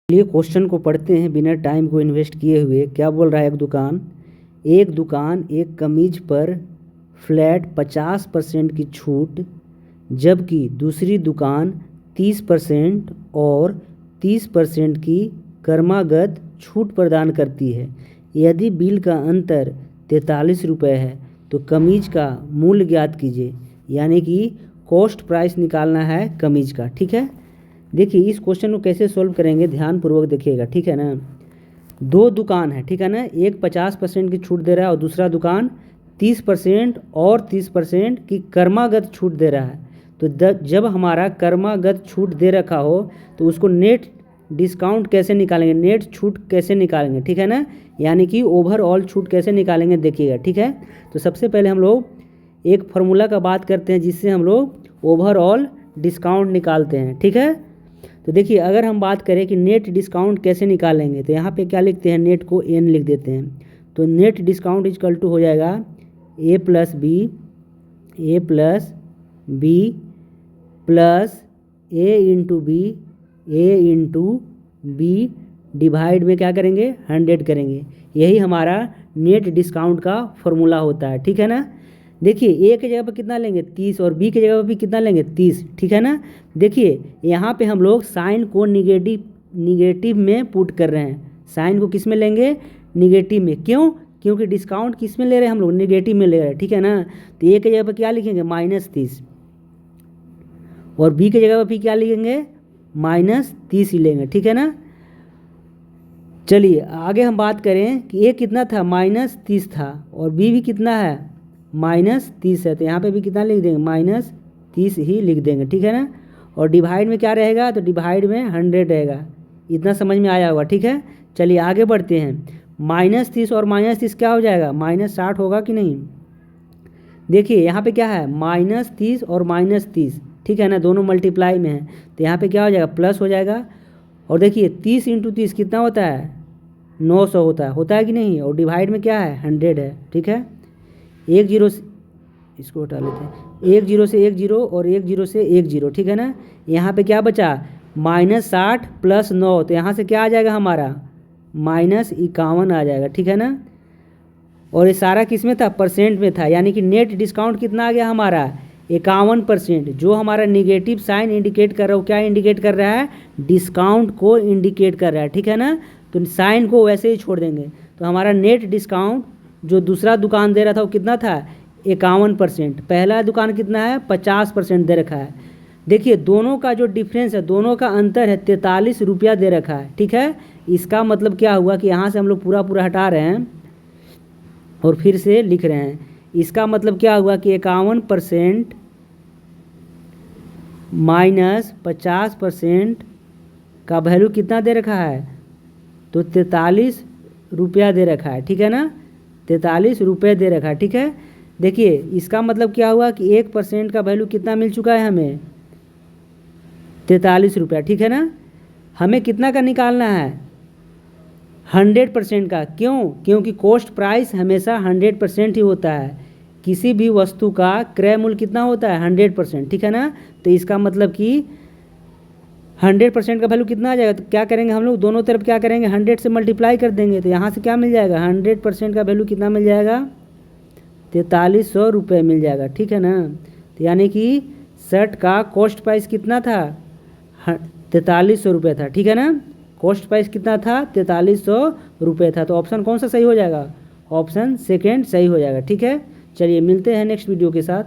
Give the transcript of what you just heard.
चलिए क्वेश्चन को पढ़ते हैं बिना टाइम को इन्वेस्ट किए हुए। क्या बोल रहा है? एक दुकान एक कमीज पर फ्लैट 50% की छूट, जबकि दूसरी दुकान 30% और 30% की क्रमागत छूट प्रदान करती है। यदि बिल का अंतर 43 रुपये है तो कमीज का मूल्य ज्ञात कीजिए। यानी कि कॉस्ट प्राइस निकालना है कमीज का। ठीक है, देखिए इस क्वेश्चन को कैसे सॉल्व करेंगे, ध्यानपूर्वक देखिएगा। ठीक है ना, दो दुकान है, ठीक है ना, एक 50% की छूट दे रहा है और दूसरा दुकान 30% और 30% की क्रमागत छूट दे रहा है। तो जब हमारा क्रमागत छूट दे रखा हो तो उसको नेट डिस्काउंट कैसे निकालेंगे, नेट छूट कैसे निकालेंगे, ठीक है ना, यानी कि ओवरऑल छूट कैसे निकालेंगे देखिएगा। ठीक है, तो सबसे पहले हम लोग एक फार्मूला का बात करते हैं जिससे हम लोग ओवरऑल डिस्काउंट निकालते हैं। ठीक है, तो देखिए अगर हम बात करें कि नेट डिस्काउंट कैसे निकालेंगे तो यहाँ पे क्या लिखते हैं, नेट को एन लिख देते हैं। तो नेट डिस्काउंट इक्वल टू हो जाएगा ए प्लस बी प्लस ए इंटू बी डिवाइड में क्या करेंगे, 100 करेंगे। यही हमारा नेट डिस्काउंट का फॉर्मूला होता है। ठीक है ना, देखिए ए की जगह पर कितना लेंगे 30 और बी की जगह पर भी कितना लेंगे 30। ठीक है ना, देखिए यहाँ पे हम लोग साइन को निगेटिव में पुट कर रहे हैं। साइन को किस में लेंगे, निगेटिव में। क्यों? क्योंकि डिस्काउंट किस में ले रहे हैं हम लोग, निगेटिव में ले रहे हैं। ठीक है ना, तो ए की जगह पर क्या लिखेंगे -30 और बी की जगह पर भी क्या लिखेंगे -30 ही लेंगे। ठीक है ना, चलिए आगे हम बात करें कि ए कितना था -30 था और बी भी कितना है -30 है, तो यहाँ पे भी कितना लिख देंगे -30 ही लिख देंगे। ठीक है ना, और डिवाइड में क्या रहेगा, तो डिवाइड में 100 रहेगा। इतना समझ में आया होगा। ठीक है, चलिए आगे बढ़ते हैं। -30 और -30 क्या हो जाएगा, -60 होगा कि नहीं। देखिए यहाँ पे क्या है -30 और -30, ठीक है ना, दोनों मल्टीप्लाई में है, तो यहाँ पे क्या हो जाएगा प्लस हो जाएगा। और देखिए 30 × 30 कितना होता है 900 होता है कि नहीं, और डिवाइड में क्या है 100 है। ठीक है, एक जीरो से इसको हटा लेते हैं, 1 0 से 1 0 और 1 0 से 1 0। ठीक है ना, यहाँ पे क्या बचा -60 + 9, तो यहाँ से क्या आ जाएगा हमारा -51 आ जाएगा। ठीक है ना, और ये सारा किस में था, परसेंट में था, यानी कि नेट डिस्काउंट कितना आ गया हमारा 51%। जो हमारा निगेटिव साइन इंडिकेट कर रहा है वो क्या इंडिकेट कर रहा है, डिस्काउंट को इंडिकेट कर रहा है। ठीक है ना, तो साइन को वैसे ही छोड़ देंगे। तो हमारा नेट डिस्काउंट जो दूसरा दुकान दे रहा था वो कितना था 51%, पहला दुकान कितना है 50% दे रखा है। देखिए दोनों का जो डिफरेंस है, दोनों का अंतर है 43 रुपया दे रखा है। ठीक है, इसका मतलब क्या हुआ कि यहाँ से हम लोग पूरा हटा रहे हैं और फिर से लिख रहे हैं। इसका मतलब क्या हुआ कि 51% -50% का वैल्यू कितना दे रखा है, तो 43 रुपया दे रखा है। ठीक है ना, 43 रुपये दे रखा है। ठीक है, देखिए इसका मतलब क्या हुआ कि 1% का वैल्यू कितना मिल चुका है हमें 43 रुपया। ठीक है ना, हमें कितना का निकालना है 100% का। क्यों? क्योंकि कॉस्ट प्राइस हमेशा 100% ही होता है। किसी भी वस्तु का क्रय मूल्य कितना होता है 100%। ठीक है ना, तो इसका मतलब कि 100% का वैल्यू कितना आ जाएगा, तो क्या करेंगे हम लोग दोनों तरफ क्या करेंगे 100 से मल्टीप्लाई कर देंगे। तो यहाँ से क्या मिल जाएगा 100% का वैल्यू कितना मिल जाएगा 4300 रुपये मिल जाएगा। ठीक है ना, तो यानी कि शर्ट का कॉस्ट प्राइस कितना था 4300 रुपये था। ठीक है ना, कॉस्ट प्राइस कितना था 4300 रुपये था। तो ऑप्शन कौन सा सही हो जाएगा, ऑप्शन सेकेंड सही हो जाएगा। ठीक है, चलिए मिलते हैं नेक्स्ट वीडियो के साथ।